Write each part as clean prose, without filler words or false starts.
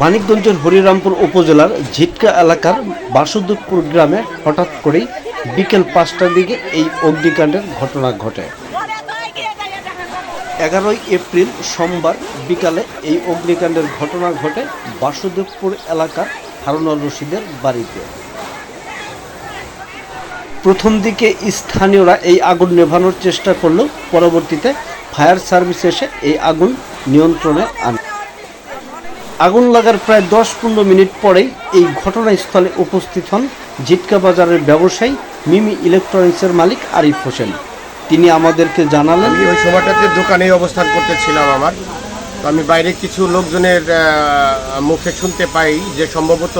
মানিকগঞ্জের হরিরামপুর উপজেলার ঝিটকা এলাকার বাসুদেবপুর গ্রামে হঠাৎ করেই বিকেল ৫টার দিকে এই অগ্নিকাণ্ডের ঘটনা ঘটে। ১১ এপ্রিল সোমবার বিকালে এই অগ্নিকাণ্ডের ঘটনা ঘটে বাসুদেবপুর এলাকার হারুনুর রশিদের বাড়িতে। প্রথম দিকে স্থানীয়রা এই আগুন নেভানোর চেষ্টা করলেও পরবর্তীতে ফায়ার সার্ভিস এসে এই আগুন নিয়ন্ত্রণে আনে। আগুন লাগার প্রায় ১০-১৫ মিনিট পরেই এই ঘটনাস্থলে উপস্থিত হন ঝিটকা বাজারের ব্যবসায়ী মিমি ইলেকট্রনিক্সের মালিক আরিফ হোসেন। তিনি আমাদেরকে জানালেন, ওই সময়টাতে দোকানেই অবস্থান করতেছিলাম আমার, তো আমি বাইরে কিছু লোকজনের মুখে শুনতে পাই যে সম্ভবত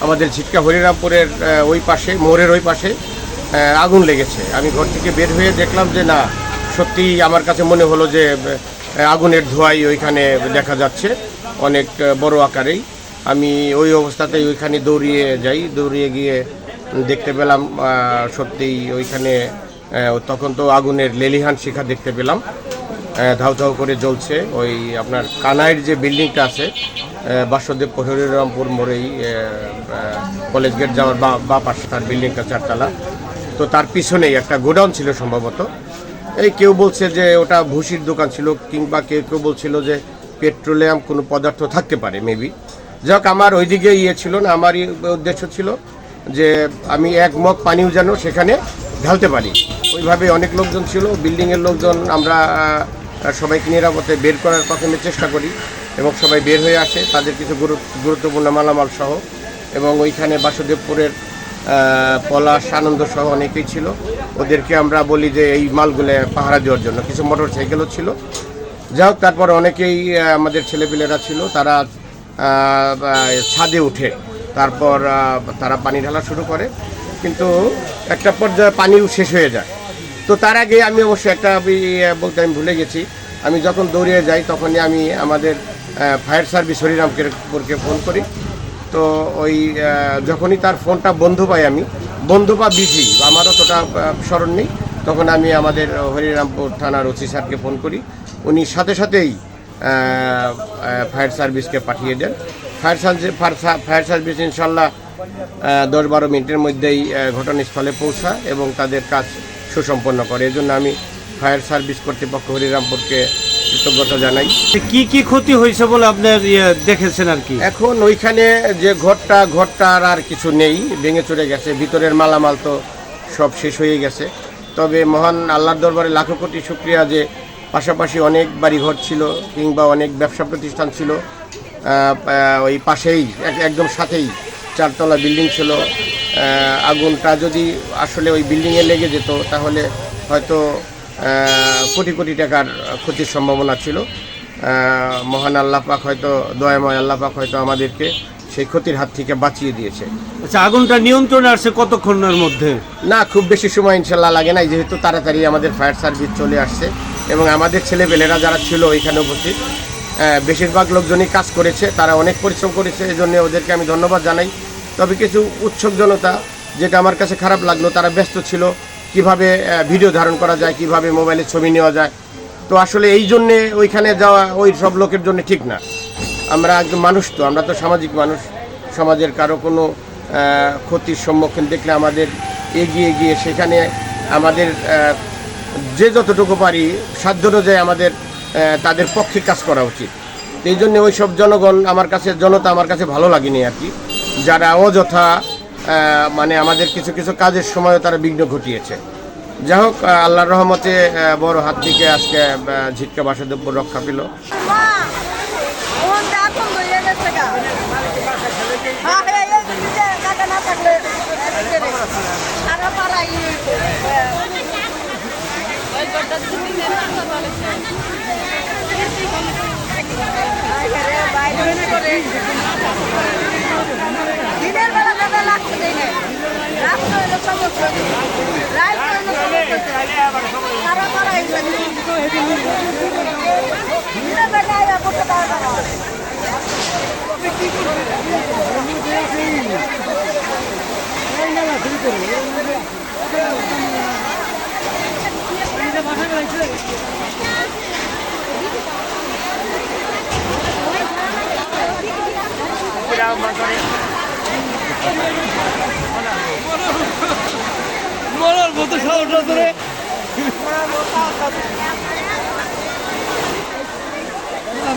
আমাদের ঝিটকা হরিরামপুরের ওই পাশে, মোড়ের ওই পাশে আগুন লেগেছে। আমি ঘর থেকে বের হয়ে দেখলাম যে না, সত্যি আমার কাছে মনে হলো যে আগুনের ধোঁয়াই ওইখানে দেখা যাচ্ছে অনেক বড় আকারেই। আমি ওই অবস্থাতেই ওইখানে দৌড়িয়ে গিয়ে দেখতে পেলাম সত্যিই ওইখানে তখন তো আগুনের লেলিহান শিখা দেখতে পেলাম, ধাউ ধাউ করে জ্বলছে। ওই আপনার কানাইয়ের যে বিল্ডিংটা আছে বাসুদেবপুর হরিরামপুর মোড়েই, কলেজ গেট যাওয়ার বা পাশে তার বিল্ডিংটা ৪ তলা, তো তার পিছনেই একটা গোডাউন ছিল সম্ভবত। এই কেউ বলছে যে ওটা ভুসির দোকান ছিল, কিংবা কেউ বলছিল যে পেট্রোলিয়াম কোনো পদার্থ থাকতে পারে মেবি। যাক, আমার ওইদিকে ছিল না, আমারই উদ্দেশ্য ছিল যে আমি এক মগ পানিও যেন সেখানে ঢালতে পারি। ওইভাবে অনেক লোকজন ছিল, বিল্ডিংয়ের লোকজন। আমরা সবাইকে নিরাপদে বের করার প্রথমে চেষ্টা করি এবং সবাই বের হয়ে আসে, তাদের কিছু গুরুত্বপূর্ণ মালামাল সহ। এবং ওইখানে বাসুদেবপুরের পলাশ, আনন্দ সহ অনেকেই ছিল। ওদেরকে আমরা বলি যে এই মালগুলো পাহারা দেওয়ার জন্য। কিছু মোটর সাইকেলও ছিল। যাই হোক, তারপর অনেকেই আমাদের ছেলেপিলেরা ছিল, তারা ছাদে উঠে তারপর তারা পানি ঢালা শুরু করে, কিন্তু একটা পর্যায়ে পানিও শেষ হয়ে যায়। তো তার আগে আমি অবশ্য একটা বলতে আমি ভুলে গেছি, আমি যখন দৌড়িয়ে যাই তখনই আমি আমাদের ফায়ার সার্ভিস হরিরামপুরকে ফোন করি। তো ওই যখনই তার ফোনটা বন্ধ পাই, আমি বন্ধ বা বিজি আমার অতটা স্মরণ নেই, তখন আমি আমাদের হরিরামপুর থানার ওসি স্যারকে ফোন করি। উনি সাথে সাথেই ফায়ার সার্ভিসকে পাঠিয়ে দেন। ফায়ার সার্ভিস ইনশাল্লাহ ১০-১২ মিনিটের মধ্যেই ঘটনাস্থলে পৌঁছায় এবং তাদের কাজ সুসম্পন্ন করে। এজন্য আমি ফায়ার সার্ভিস কর্তৃপক্ষ হরিরামপুরকে কৃতজ্ঞতা জানাই। কি ক্ষতি হয়েছে বলে আপনি দেখেছেন আর কি? এখন ওইখানে যে ঘরটা আর কিছু নেই, ভেঙে চড়ে গেছে। ভিতরের মালামাল তো সব শেষ হয়ে গেছে। তবে মহান আল্লাহর দরবারে লাখো কোটি শুকরিয়া যে পাশাপাশি অনেক বাড়িঘর ছিল কিংবা অনেক ব্যবসা প্রতিষ্ঠান ছিল, ওই পাশেই একদম সাথেই ৪ তলা বিল্ডিং ছিল। আগুনটা যদি আসলে ওই বিল্ডিংয়ে লেগে যেত তাহলে হয়তো কোটি কোটি টাকার ক্ষতির সম্ভাবনা ছিল। মহান আল্লাহ পাক হয়তো, দয়াময় আল্লাহ পাক হয়তো আমাদেরকে সেই ক্ষতির হাত থেকে বাঁচিয়ে দিয়েছে। আচ্ছা, আগুনটা নিয়ন্ত্রণে আসছে কতক্ষণের মধ্যে? না, খুব বেশি সময় ইনশাল্লাহ লাগে নাই, যেহেতু তাড়াতাড়ি আমাদের ফায়ার সার্ভিস চলে আসছে এবং আমাদের ছেলেপেলেরা যারা ছিল ওইখানে উপস্থিত, বেশিরভাগ লোকজনই কাজ করেছে, তারা অনেক পরিশ্রম করেছে, এজন্য ওদেরকে আমি ধন্যবাদ জানাই। তবে কিছু উৎসুক জনতা, যেটা আমার কাছে খারাপ লাগলো, তারা ব্যস্ত ছিল কিভাবে ভিডিও ধারণ করা যায়, কিভাবে মোবাইলে ছবি নেওয়া যায়। তো আসলে এই জন্যে ওইখানে যাওয়া ওই সব লোকের জন্য ঠিক না। আমরা একদম মানুষ, তো আমরা তো সামাজিক মানুষ, সমাজের কারো কোনো ক্ষতির সম্মুখীন দেখলে আমাদের এগিয়ে গিয়ে সেখানে আমাদের যে যতটুকু পারি সাধ্য অনুযায়ী আমাদের তাদের পক্ষে কাজ করা উচিত। এই জন্য ওই সব জনতা আমার কাছে ভালো লাগেনি আর কি, যারা অযথা মানে আমাদের কিছু কিছু কাজের সময়ও তারা বিঘ্ন ঘটিয়েছে। যাই হোক, আল্লাহর রহমতে বড় হাত থেকে আজকে ঝিটকা বাসুদেবপুর রক্ষা পেল। দিনের বেলা দাদা লাগছে দিনে রাস্তা হলো সমস্যা রাইট হলো সারা পারা এসে দিনের বেলা আয়া করতে পারবে না। মরার মতো সাহস ধরে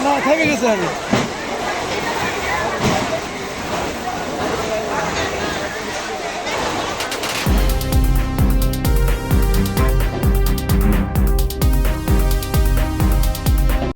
না থেকে গেছে আমি